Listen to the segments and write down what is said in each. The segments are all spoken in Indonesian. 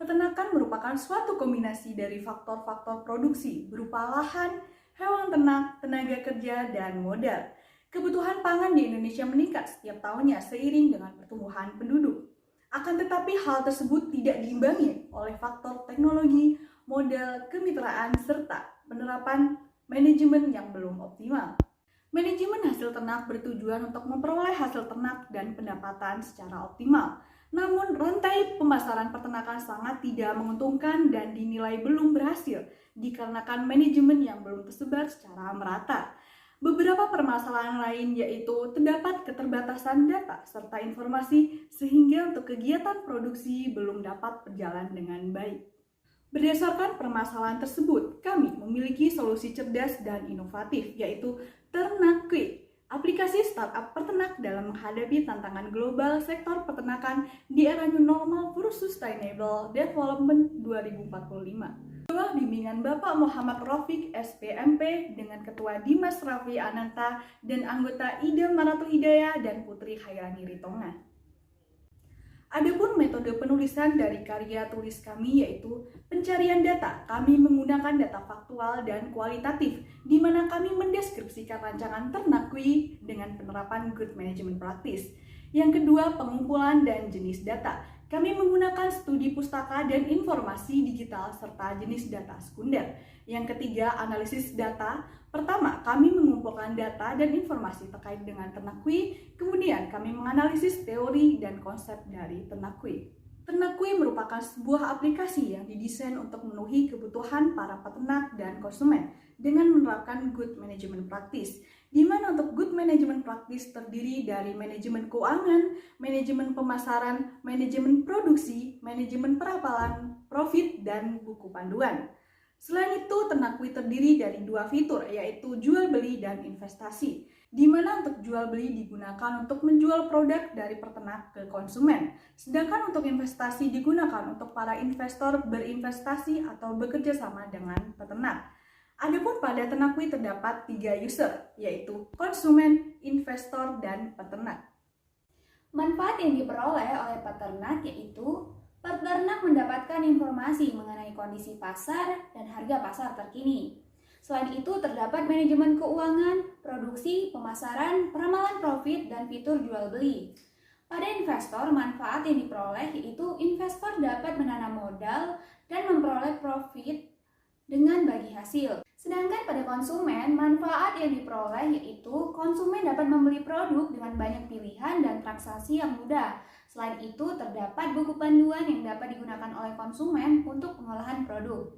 Peternakan merupakan suatu kombinasi dari faktor-faktor produksi berupa lahan, hewan ternak, tenaga kerja, dan modal. Kebutuhan pangan di Indonesia meningkat setiap tahunnya seiring dengan pertumbuhan penduduk. Akan tetapi hal tersebut tidak diimbangi oleh faktor teknologi, modal, kemitraan, serta penerapan manajemen yang belum optimal. Manajemen hasil ternak bertujuan untuk memperoleh hasil ternak dan pendapatan secara optimal. Namun, rantai pemasaran peternakan sangat tidak menguntungkan dan dinilai belum berhasil dikarenakan manajemen yang belum tersebar secara merata. Beberapa permasalahan lain yaitu terdapat keterbatasan data serta informasi sehingga untuk kegiatan produksi belum dapat berjalan dengan baik. Berdasarkan permasalahan tersebut, kami memiliki solusi cerdas dan inovatif, yaitu Ternakui, aplikasi startup peternak dalam menghadapi tantangan global sektor peternakan di era new normal for sustainable development 2045. Bawah bimbingan Bapak Muhammad Rafiq SPMP dengan Ketua Dimas Raffi Ananta dan anggota Ida Maratul Hidayah dan Putri Hairani Ritonga. Adapun metode penulisan dari karya tulis kami yaitu pencarian data. Kami menggunakan data faktual dan kualitatif, di mana kami mendeskripsikan rancangan Ternakui dengan penerapan good management practice. Yang kedua, pengumpulan dan jenis data. Kami menggunakan studi pustaka dan informasi digital serta jenis data sekunder. Yang ketiga, analisis data. Pertama, kami mengumpulkan data dan informasi terkait dengan Ternakui, kemudian kami menganalisis teori dan konsep dari Ternakui. Ternakui merupakan sebuah aplikasi yang didesain untuk memenuhi kebutuhan para peternak dan konsumen dengan menerapkan good management practice, di mana untuk good management practice terdiri dari manajemen keuangan, manajemen pemasaran, manajemen produksi, manajemen perapalan, profit, dan buku panduan. Selain itu, Ternakui terdiri dari dua fitur, yaitu jual beli dan investasi, di mana untuk jual beli digunakan untuk menjual produk dari peternak ke konsumen, sedangkan untuk investasi digunakan untuk para investor berinvestasi atau bekerja sama dengan peternak. Adapun pada Ternakui terdapat 3 user, yaitu konsumen, investor, dan peternak. Manfaat yang diperoleh oleh peternak yaitu peternak mendapatkan informasi mengenai kondisi pasar dan harga pasar terkini. Selain itu, terdapat manajemen keuangan, produksi, pemasaran, peramalan profit, dan fitur jual beli. Pada investor, manfaat yang diperoleh yaitu investor dapat menanam modal dan memperoleh profit dengan bagi hasil. Sedangkan pada konsumen, manfaat yang diperoleh yaitu konsumen dapat membeli produk dengan banyak pilihan dan transaksi yang mudah. Selain itu, terdapat buku panduan yang dapat digunakan oleh konsumen untuk pengolahan produk.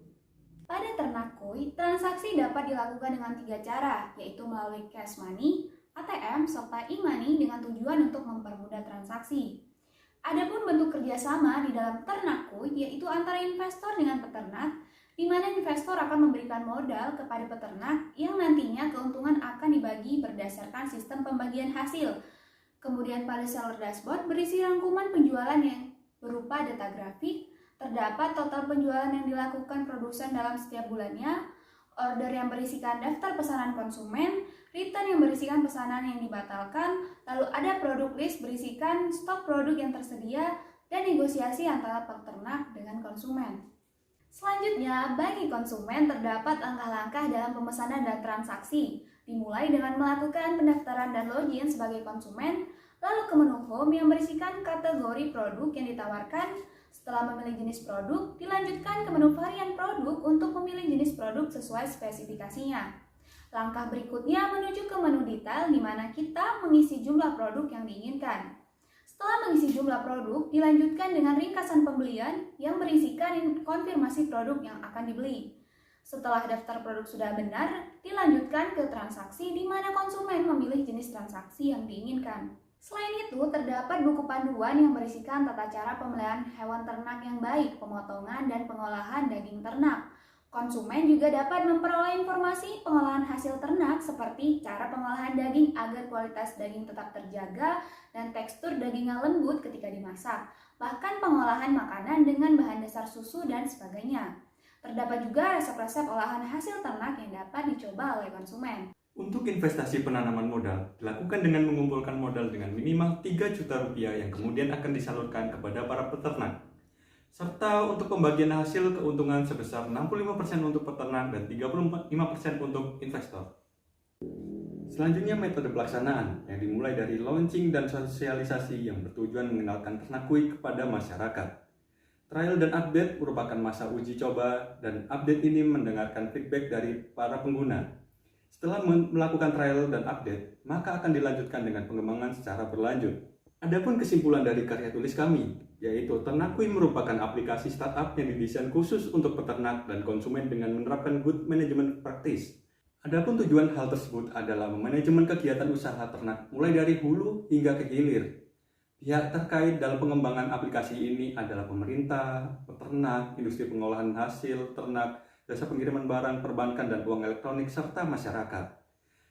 Pada Ternakui, transaksi dapat dilakukan dengan 3 cara, yaitu melalui cash money, ATM, serta e-money dengan tujuan untuk mempermudah transaksi. Adapun bentuk kerjasama di dalam Ternakui yaitu antara investor dengan peternak, di mana investor akan memberikan modal kepada peternak yang nantinya keuntungan akan dibagi berdasarkan sistem pembagian hasil. Kemudian pada seller dashboard berisi rangkuman penjualan yang berupa data grafik, terdapat total penjualan yang dilakukan produsen dalam setiap bulannya, order yang berisikan daftar pesanan konsumen, return yang berisikan pesanan yang dibatalkan, lalu ada produk list berisikan stok produk yang tersedia, dan negosiasi antara peternak dengan konsumen. Selanjutnya, bagi konsumen terdapat langkah-langkah dalam pemesanan dan transaksi, dimulai dengan melakukan pendaftaran dan login sebagai konsumen, lalu ke menu home yang berisikan kategori produk yang ditawarkan. Setelah memilih jenis produk, dilanjutkan ke menu varian produk untuk memilih jenis produk sesuai spesifikasinya. Langkah berikutnya menuju ke menu detail di mana kita mengisi jumlah produk yang diinginkan. Setelah mengisi jumlah produk, dilanjutkan dengan ringkasan pembelian yang berisikan konfirmasi produk yang akan dibeli. Setelah daftar produk sudah benar, dilanjutkan ke transaksi di mana konsumen memilih jenis transaksi yang diinginkan. Selain itu, terdapat buku panduan yang berisikan tata cara pemeliharaan hewan ternak yang baik, pemotongan dan pengolahan daging ternak. Konsumen juga dapat memperoleh informasi pengolahan hasil ternak seperti cara pengolahan daging agar kualitas daging tetap terjaga dan tekstur dagingnya lembut ketika dimasak, bahkan pengolahan makanan dengan bahan dasar susu dan sebagainya. Terdapat juga resep-resep olahan hasil ternak yang dapat dicoba oleh konsumen. Untuk investasi penanaman modal, dilakukan dengan mengumpulkan modal dengan minimal 3 juta rupiah yang kemudian akan disalurkan kepada para peternak. serta untuk pembagian hasil keuntungan sebesar 65% untuk peternak dan 35% untuk investor. Selanjutnya metode pelaksanaan yang dimulai dari launching dan sosialisasi yang bertujuan mengenalkan ternak koi kepada masyarakat. Trial dan update merupakan masa uji coba dan update ini mendengarkan feedback dari para pengguna. Setelah melakukan trial dan update, maka akan dilanjutkan dengan pengembangan secara berlanjut. Adapun kesimpulan dari karya tulis kami, yaitu Ternak Koi merupakan aplikasi startup yang didesain khusus untuk peternak dan konsumen dengan menerapkan good management practice. Adapun tujuan hal tersebut adalah memanajemen kegiatan usaha ternak mulai dari hulu hingga ke hilir. Pihak terkait dalam pengembangan aplikasi ini adalah pemerintah, peternak, industri pengolahan hasil ternak, jasa pengiriman barang, perbankan dan uang elektronik, serta masyarakat.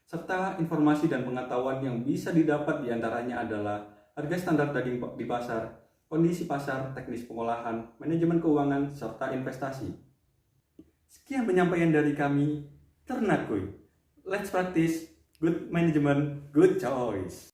Serta informasi dan pengetahuan yang bisa didapat diantaranya adalah harga standar daging di pasar, kondisi pasar, teknis pengolahan, manajemen keuangan, serta investasi. Sekian penyampaian dari kami. Ternak Koi. Let's practice good management, good choice.